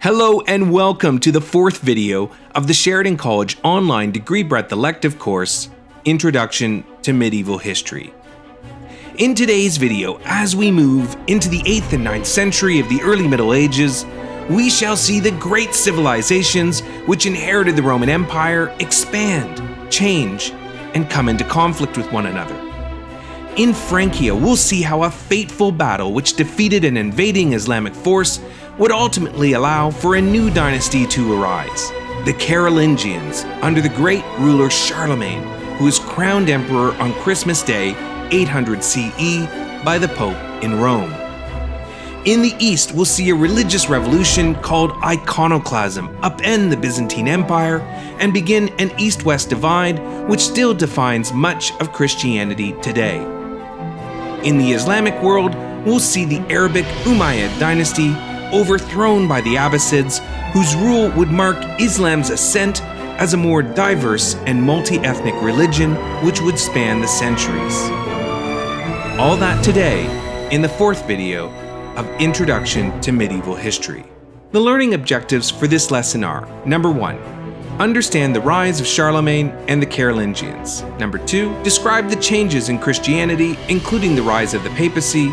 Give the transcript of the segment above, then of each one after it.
Hello and welcome to the fourth video of the Sheridan College online degree breadth elective course, Introduction to Medieval History. In today's video, as we move into the 8th and 9th century of the early Middle Ages, we shall see the great civilizations which inherited the Roman Empire expand, change, and come into conflict with one another. In Francia, we'll see how a fateful battle which defeated an invading Islamic force would ultimately allow for a new dynasty to arise, the Carolingians, under the great ruler Charlemagne, who was crowned emperor on Christmas Day, 800 CE, by the Pope in Rome. In the East, we'll see a religious revolution called Iconoclasm upend the Byzantine Empire and begin an East-West divide which still defines much of Christianity today. In the Islamic world, we'll see the Arabic Umayyad dynasty overthrown by the Abbasids, whose rule would mark Islam's ascent as a more diverse and multi-ethnic religion which would span the centuries. All that today in the fourth video of Introduction to Medieval History. The learning objectives for this lesson are: number 1, understand the rise of Charlemagne and the Carolingians. Number 2, describe the changes in Christianity, including the rise of the Papacy,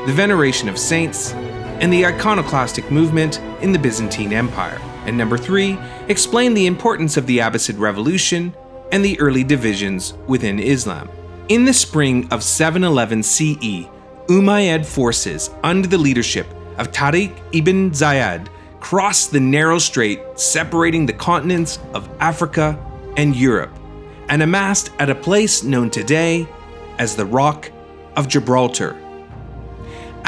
the veneration of saints, and the Iconoclastic movement in the Byzantine Empire. And number 3, explain the importance of the Abbasid Revolution and the early divisions within Islam. In the spring of 711 CE, Umayyad forces under the leadership of Tariq ibn Ziyad crossed the narrow strait separating the continents of Africa and Europe and amassed at a place known today as the Rock of Gibraltar.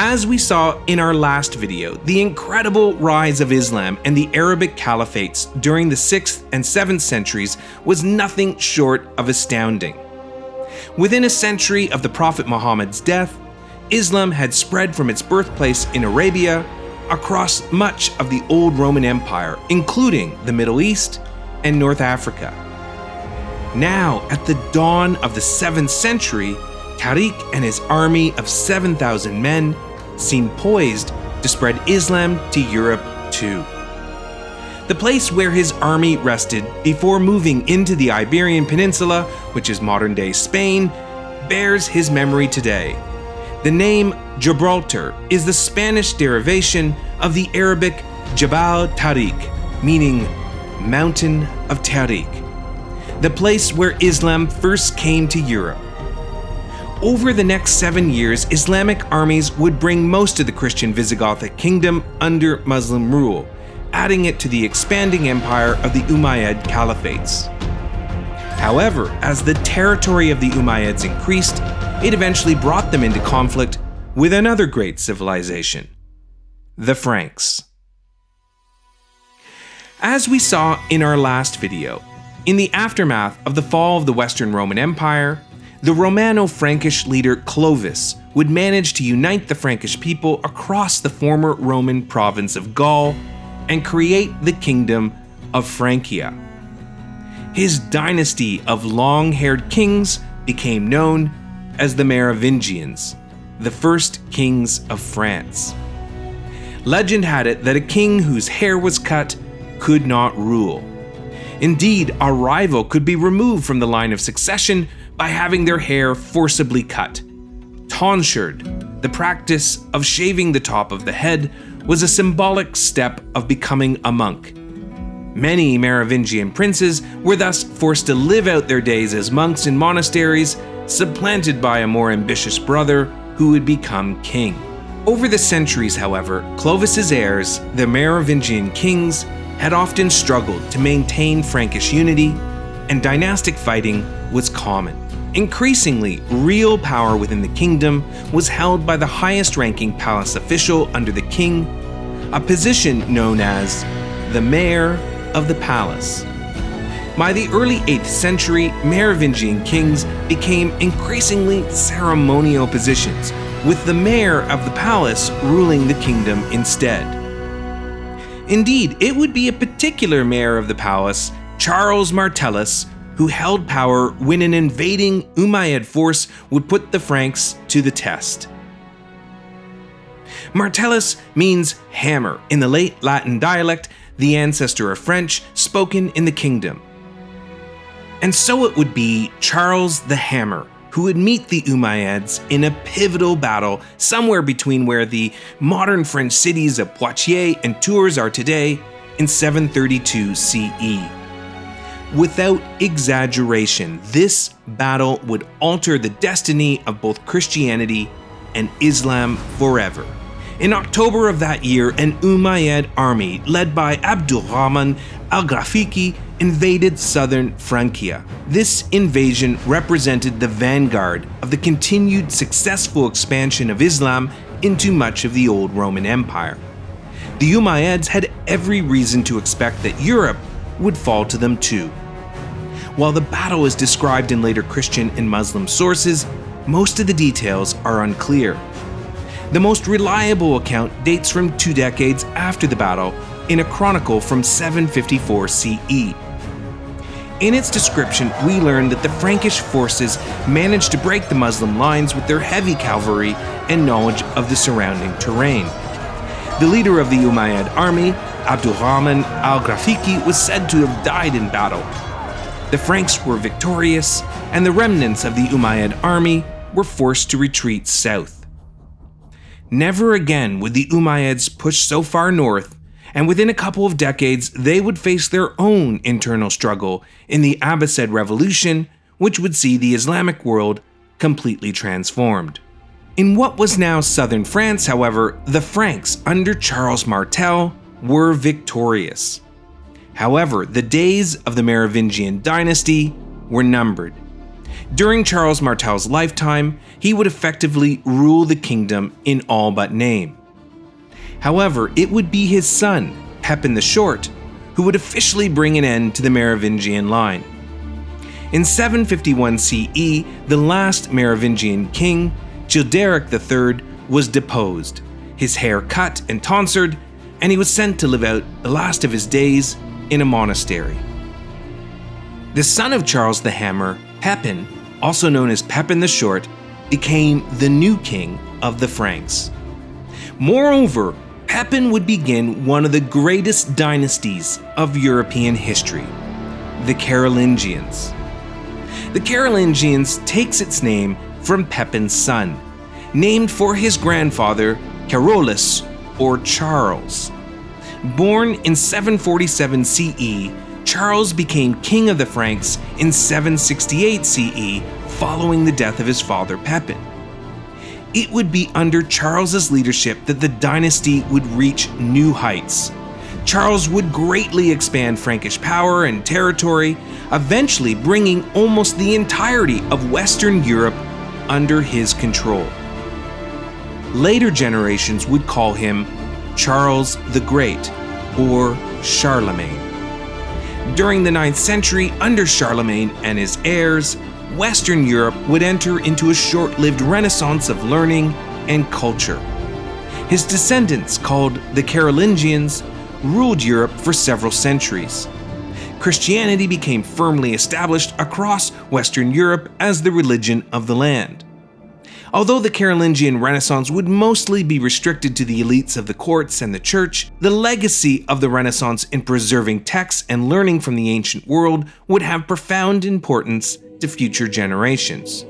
As we saw in our last video, the incredible rise of Islam and the Arabic caliphates during the 6th and 7th centuries was nothing short of astounding. Within a century of the Prophet Muhammad's death, Islam had spread from its birthplace in Arabia across much of the old Roman Empire, including the Middle East and North Africa. Now, at the dawn of the 7th century, Tariq and his army of 7,000 men seemed poised to spread Islam to Europe too. The place where his army rested before moving into the Iberian Peninsula, which is modern-day Spain, bears his memory today. The name Gibraltar is the Spanish derivation of the Arabic Jabal Tariq, meaning Mountain of Tariq, the place where Islam first came to Europe. Over the next 7 years, Islamic armies would bring most of the Christian Visigothic kingdom under Muslim rule, adding it to the expanding empire of the Umayyad caliphates. However, as the territory of the Umayyads increased, it eventually brought them into conflict with another great civilization, the Franks. As we saw in our last video, in the aftermath of the fall of the Western Roman Empire, the Romano-Frankish leader Clovis would manage to unite the Frankish people across the former Roman province of Gaul and create the kingdom of Francia. His dynasty of long-haired kings became known as the Merovingians, the first kings of France. Legend had it that a king whose hair was cut could not rule. Indeed, a rival could be removed from the line of succession by having their hair forcibly cut. Tonsured, the practice of shaving the top of the head, was a symbolic step of becoming a monk. Many Merovingian princes were thus forced to live out their days as monks in monasteries, supplanted by a more ambitious brother who would become king. Over the centuries, however, Clovis's heirs, the Merovingian kings, had often struggled to maintain Frankish unity, and dynastic fighting was common. Increasingly, real power within the kingdom was held by the highest-ranking palace official under the king, a position known as the mayor of the palace. By the early 8th century, Merovingian kings became increasingly ceremonial positions, with the mayor of the palace ruling the kingdom instead. Indeed, it would be a particular mayor of the palace, Charles Martellus, who held power when an invading Umayyad force would put the Franks to the test. Martellus means hammer in the late Latin dialect, the ancestor of French spoken in the kingdom. And so it would be Charles the Hammer who would meet the Umayyads in a pivotal battle somewhere between where the modern French cities of Poitiers and Tours are today in 732 CE. Without exaggeration, this battle would alter the destiny of both Christianity and Islam forever. In October of that year, an Umayyad army led by Abdurrahman al-Ghafiqi invaded southern Francia. This invasion represented the vanguard of the continued successful expansion of Islam into much of the old Roman Empire. The Umayyads had every reason to expect that Europe would fall to them too. While the battle is described in later Christian and Muslim sources, most of the details are unclear. The most reliable account dates from 2 decades after the battle in a chronicle from 754 CE. In its description, we learn that the Frankish forces managed to break the Muslim lines with their heavy cavalry and knowledge of the surrounding terrain. The leader of the Umayyad army, Abdurrahman al-Ghafiqi, was said to have died in battle. The Franks were victorious, and the remnants of the Umayyad army were forced to retreat south. Never again would the Umayyads push so far north, and within a couple of decades they would face their own internal struggle in the Abbasid Revolution, which would see the Islamic world completely transformed. In what was now southern France, however, the Franks under Charles Martel were victorious. However, the days of the Merovingian dynasty were numbered. During Charles Martel's lifetime, he would effectively rule the kingdom in all but name. However, it would be his son, Pepin the Short, who would officially bring an end to the Merovingian line. In 751 CE, the last Merovingian king, Childeric III, was deposed, his hair cut and tonsured, and he was sent to live out the last of his days in a monastery. The son of Charles the Hammer, Pepin, also known as Pepin the Short, became the new king of the Franks. Moreover, Pepin would begin one of the greatest dynasties of European history, the Carolingians. The Carolingians takes its name from Pepin's son, named for his grandfather, Carolus, or Charles. Born in 747 CE, Charles became king of the Franks in 768 CE following the death of his father Pepin. It would be under Charles's leadership that the dynasty would reach new heights. Charles would greatly expand Frankish power and territory, eventually bringing almost the entirety of Western Europe under his control. Later generations would call him Charles the Great, or Charlemagne. During the 9th century, under Charlemagne and his heirs, Western Europe would enter into a short-lived renaissance of learning and culture. His descendants, called the Carolingians, ruled Europe for several centuries. Christianity became firmly established across Western Europe as the religion of the land. Although the Carolingian Renaissance would mostly be restricted to the elites of the courts and the church, the legacy of the Renaissance in preserving texts and learning from the ancient world would have profound importance to future generations.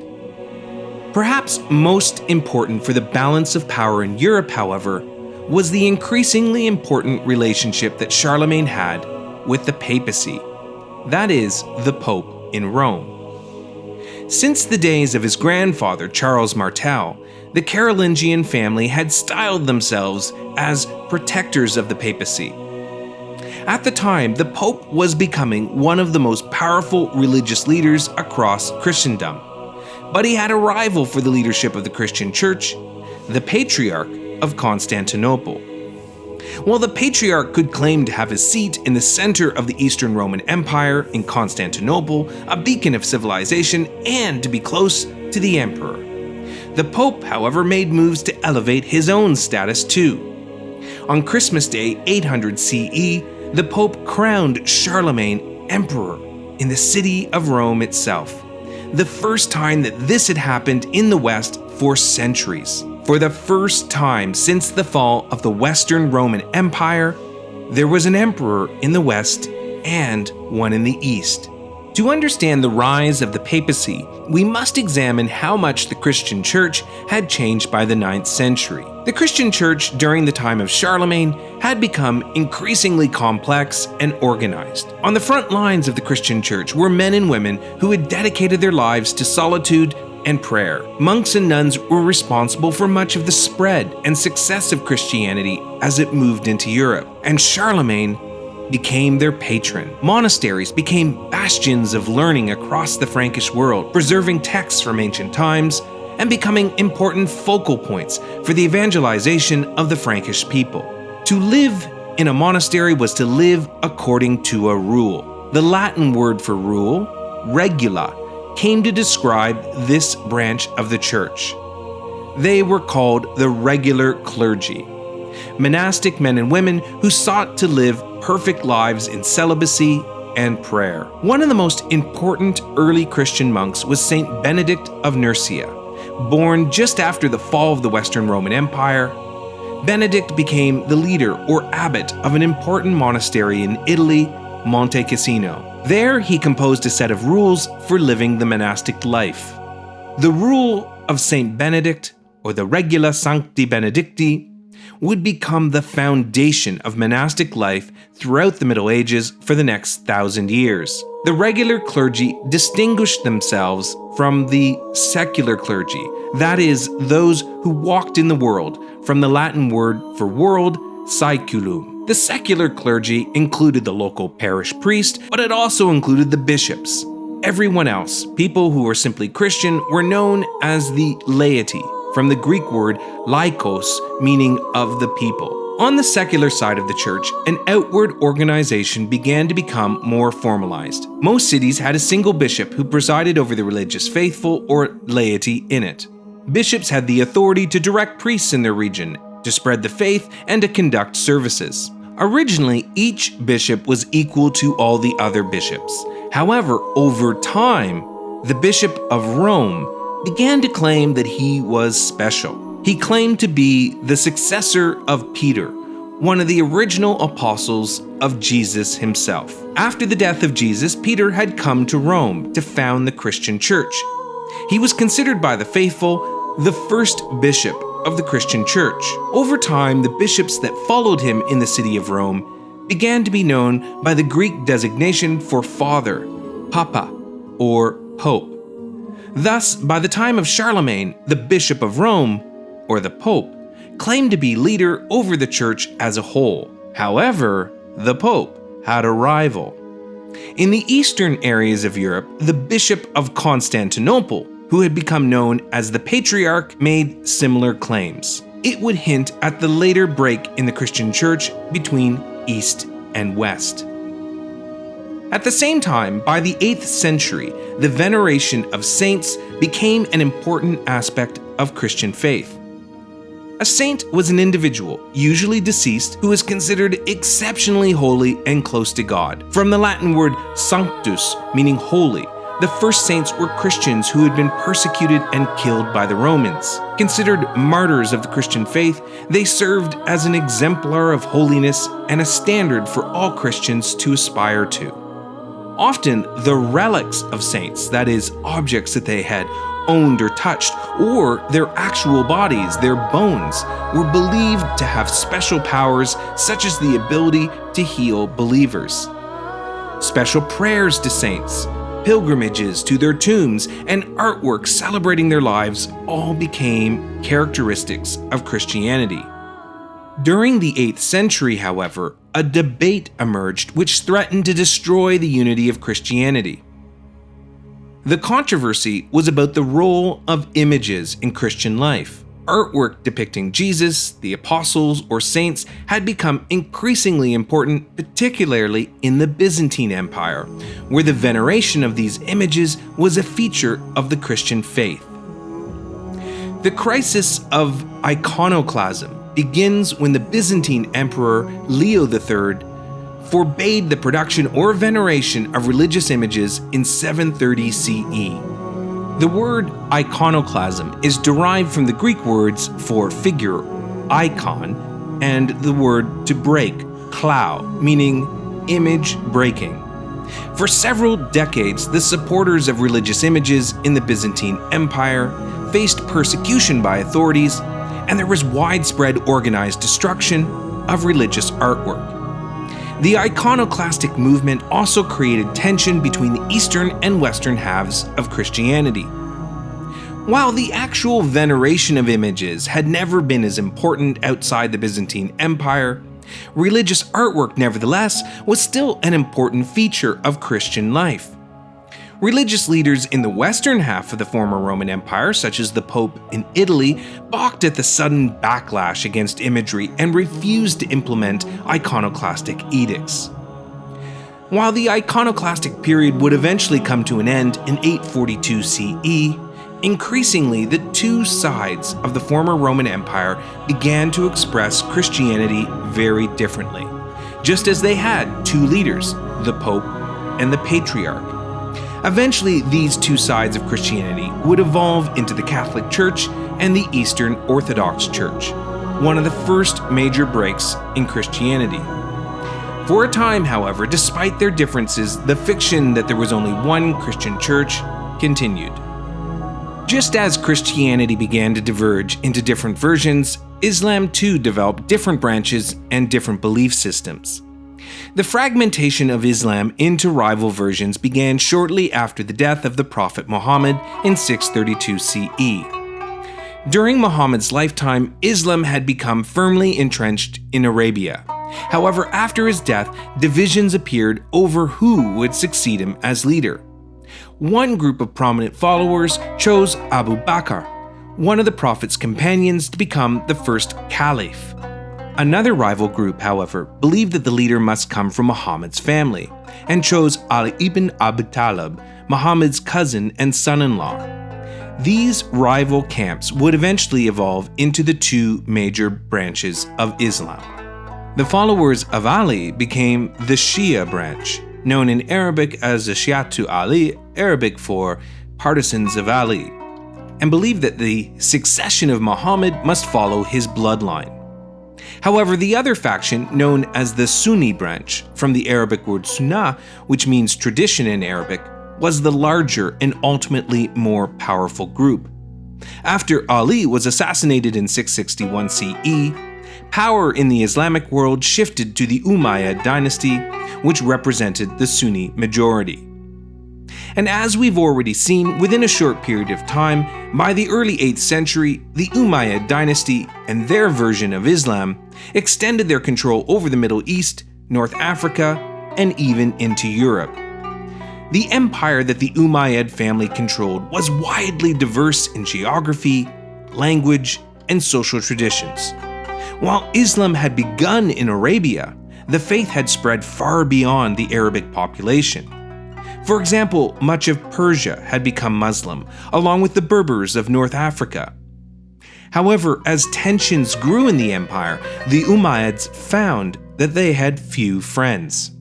Perhaps most important for the balance of power in Europe, however, was the increasingly important relationship that Charlemagne had with the Papacy, that is, the Pope in Rome. Since the days of his grandfather, Charles Martel, the Carolingian family had styled themselves as protectors of the Papacy. At the time, the Pope was becoming one of the most powerful religious leaders across Christendom. But he had a rival for the leadership of the Christian Church, the Patriarch of Constantinople. While the Patriarch could claim to have his seat in the center of the Eastern Roman Empire in Constantinople, a beacon of civilization, and to be close to the Emperor, the Pope, however, made moves to elevate his own status too. On Christmas Day 800 CE, the Pope crowned Charlemagne Emperor in the city of Rome itself, the first time that this had happened in the West for centuries. For the first time since the fall of the Western Roman Empire, there was an emperor in the West and one in the East. To understand the rise of the Papacy, we must examine how much the Christian Church had changed by the 9th century. The Christian Church during the time of Charlemagne had become increasingly complex and organized. On the front lines of the Christian Church were men and women who had dedicated their lives to solitude and prayer. Monks and nuns were responsible for much of the spread and success of Christianity as it moved into Europe, and Charlemagne became their patron. Monasteries became bastions of learning across the Frankish world, preserving texts from ancient times and becoming important focal points for the evangelization of the Frankish people. To live in a monastery was to live according to a rule. The Latin word for rule, regula, came to describe this branch of the church. They were called the regular clergy, monastic men and women who sought to live perfect lives in celibacy and prayer. One of the most important early Christian monks was Saint Benedict of Nursia. Born just after the fall of the Western Roman Empire, Benedict became the leader or abbot of an important monastery in Italy, Monte Cassino. There, he composed a set of rules for living the monastic life. The rule of Saint Benedict, or the Regula Sancti Benedicti, would become the foundation of monastic life throughout the Middle Ages for the next 1,000 years. The regular clergy distinguished themselves from the secular clergy, that is, those who walked in the world, from the Latin word for world, saeculum. The secular clergy included the local parish priest, but it also included the bishops. Everyone else, people who were simply Christian, were known as the laity, from the Greek word laikos, meaning of the people. On the secular side of the church, an outward organization began to become more formalized. Most cities had a single bishop who presided over the religious faithful or laity in it. Bishops had the authority to direct priests in their region, to spread the faith, and to conduct services. Originally, each bishop was equal to all the other bishops. However, over time, the Bishop of Rome began to claim that he was special. He claimed to be the successor of Peter, one of the original apostles of Jesus himself. After the death of Jesus, Peter had come to Rome to found the Christian church. He was considered by the faithful the first bishop of the Christian church. Over time, the bishops that followed him in the city of Rome began to be known by the Greek designation for father, Papa, or Pope. Thus, by the time of Charlemagne, the Bishop of Rome, or the Pope, claimed to be leader over the church as a whole. However, the Pope had a rival. In the eastern areas of Europe, the Bishop of Constantinople, who had become known as the Patriarch, made similar claims. It would hint at the later break in the Christian church between East and West. At the same time, by the 8th century, the veneration of saints became an important aspect of Christian faith. A saint was an individual, usually deceased, who was considered exceptionally holy and close to God. From the Latin word sanctus, meaning holy, the first saints were Christians who had been persecuted and killed by the Romans. Considered martyrs of the Christian faith, they served as an exemplar of holiness and a standard for all Christians to aspire to. Often, the relics of saints, that is, objects that they had owned or touched, or their actual bodies, their bones, were believed to have special powers such as the ability to heal believers. Special prayers to saints, pilgrimages to their tombs, and artwork celebrating their lives all became characteristics of Christianity. During the 8th century, however, a debate emerged which threatened to destroy the unity of Christianity. The controversy was about the role of images in Christian life. Artwork depicting Jesus, the apostles, or saints had become increasingly important, particularly in the Byzantine Empire, where the veneration of these images was a feature of the Christian faith. The crisis of Iconoclasm begins when the Byzantine Emperor Leo III forbade the production or veneration of religious images in 730 CE. The word iconoclasm is derived from the Greek words for figure, icon, and the word to break, klau, meaning image breaking. For several decades, the supporters of religious images in the Byzantine Empire faced persecution by authorities, and there was widespread organized destruction of religious artwork. The iconoclastic movement also created tension between the eastern and western halves of Christianity. While the actual veneration of images had never been as important outside the Byzantine Empire, religious artwork, nevertheless, was still an important feature of Christian life. Religious leaders in the western half of the former Roman Empire, such as the Pope in Italy, balked at the sudden backlash against imagery and refused to implement iconoclastic edicts. While the iconoclastic period would eventually come to an end in 842 CE, increasingly the two sides of the former Roman Empire began to express Christianity very differently, just as they had two leaders, the Pope and the Patriarch. Eventually, these two sides of Christianity would evolve into the Catholic Church and the Eastern Orthodox Church, one of the first major breaks in Christianity. For a time, however, despite their differences, the fiction that there was only one Christian church continued. Just as Christianity began to diverge into different versions, Islam too developed different branches and different belief systems. The fragmentation of Islam into rival versions began shortly after the death of the Prophet Muhammad in 632 CE. During Muhammad's lifetime, Islam had become firmly entrenched in Arabia. However, after his death, divisions appeared over who would succeed him as leader. One group of prominent followers chose Abu Bakr, one of the Prophet's companions, to become the first caliph. Another rival group, however, believed that the leader must come from Muhammad's family, and chose Ali ibn Abi Talib, Muhammad's cousin and son-in-law. These rival camps would eventually evolve into the two major branches of Islam. The followers of Ali became the Shia branch, known in Arabic as the Shi'atu Ali, Arabic for partisans of Ali, and believed that the succession of Muhammad must follow his bloodline. However, the other faction, known as the Sunni branch, from the Arabic word sunnah, which means tradition in Arabic, was the larger and ultimately more powerful group. After Ali was assassinated in 661 CE, power in the Islamic world shifted to the Umayyad dynasty, which represented the Sunni majority. And as we've already seen, within a short period of time, by the early 8th century, the Umayyad dynasty and their version of Islam extended their control over the Middle East, North Africa, and even into Europe. The empire that the Umayyad family controlled was widely diverse in geography, language, and social traditions. While Islam had begun in Arabia, the faith had spread far beyond the Arabic population. For example, much of Persia had become Muslim, along with the Berbers of North Africa. However, as tensions grew in the empire, the Umayyads found that they had few friends.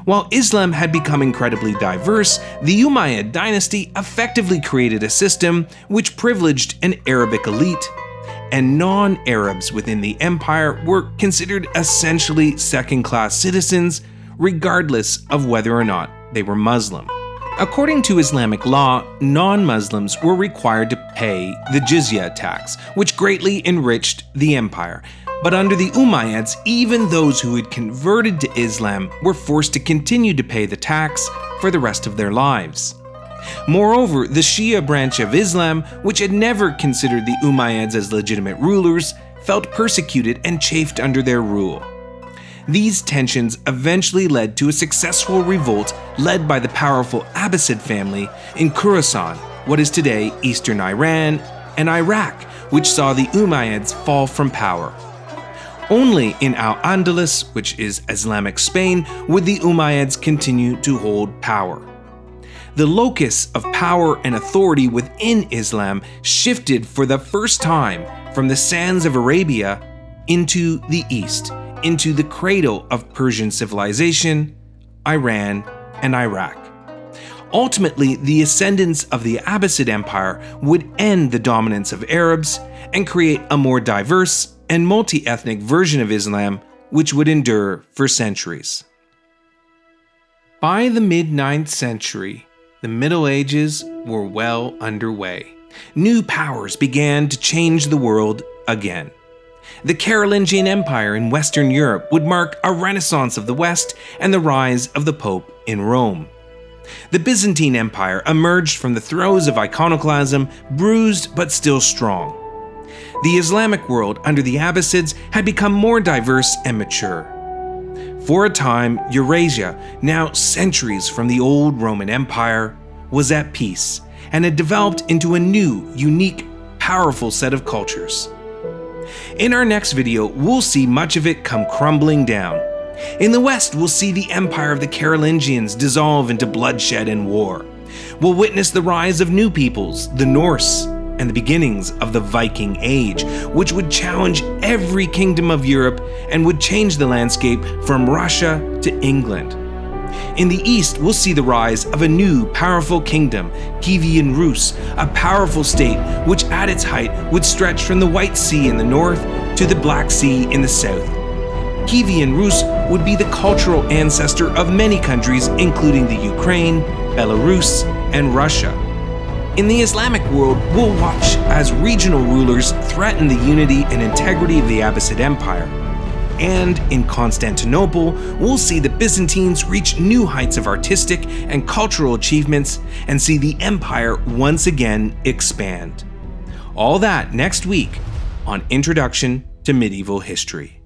While Islam had become incredibly diverse, the Umayyad dynasty effectively created a system which privileged an Arabic elite, and non-Arabs within the empire were considered essentially second-class citizens, regardless of whether or not they were Muslim. According to Islamic law, non-Muslims were required to pay the jizya tax, which greatly enriched the empire. But under the Umayyads, even those who had converted to Islam were forced to continue to pay the tax for the rest of their lives. Moreover, the Shia branch of Islam, which had never considered the Umayyads as legitimate rulers, felt persecuted and chafed under their rule. These tensions eventually led to a successful revolt led by the powerful Abbasid family in Khorasan, what is today eastern Iran, and Iraq, which saw the Umayyads fall from power. Only in Al-Andalus, which is Islamic Spain, would the Umayyads continue to hold power. The locus of power and authority within Islam shifted for the first time from the sands of Arabia into the east, into the cradle of Persian civilization, Iran, and Iraq. Ultimately, the ascendance of the Abbasid Empire would end the dominance of Arabs and create a more diverse and multi-ethnic version of Islam, which would endure for centuries. By the mid-9th century, the Middle Ages were well underway. New powers began to change the world again. The Carolingian Empire in Western Europe would mark a renaissance of the West and the rise of the Pope in Rome. The Byzantine Empire emerged from the throes of iconoclasm, bruised but still strong. The Islamic world under the Abbasids had become more diverse and mature. For a time, Eurasia, now centuries from the old Roman Empire, was at peace and had developed into a new, unique, powerful set of cultures. In our next video, we'll see much of it come crumbling down. In the West, we'll see the empire of the Carolingians dissolve into bloodshed and war. We'll witness the rise of new peoples, the Norse, and the beginnings of the Viking Age, which would challenge every kingdom of Europe and would change the landscape from Russia to England. In the East, we'll see the rise of a new, powerful kingdom, Kievan Rus, a powerful state which at its height would stretch from the White Sea in the north to the Black Sea in the south. Kievan Rus would be the cultural ancestor of many countries, including the Ukraine, Belarus, and Russia. In the Islamic world, we'll watch as regional rulers threaten the unity and integrity of the Abbasid Empire. And in Constantinople, we'll see the Byzantines reach new heights of artistic and cultural achievements and see the empire once again expand. All that next week on Introduction to Medieval History.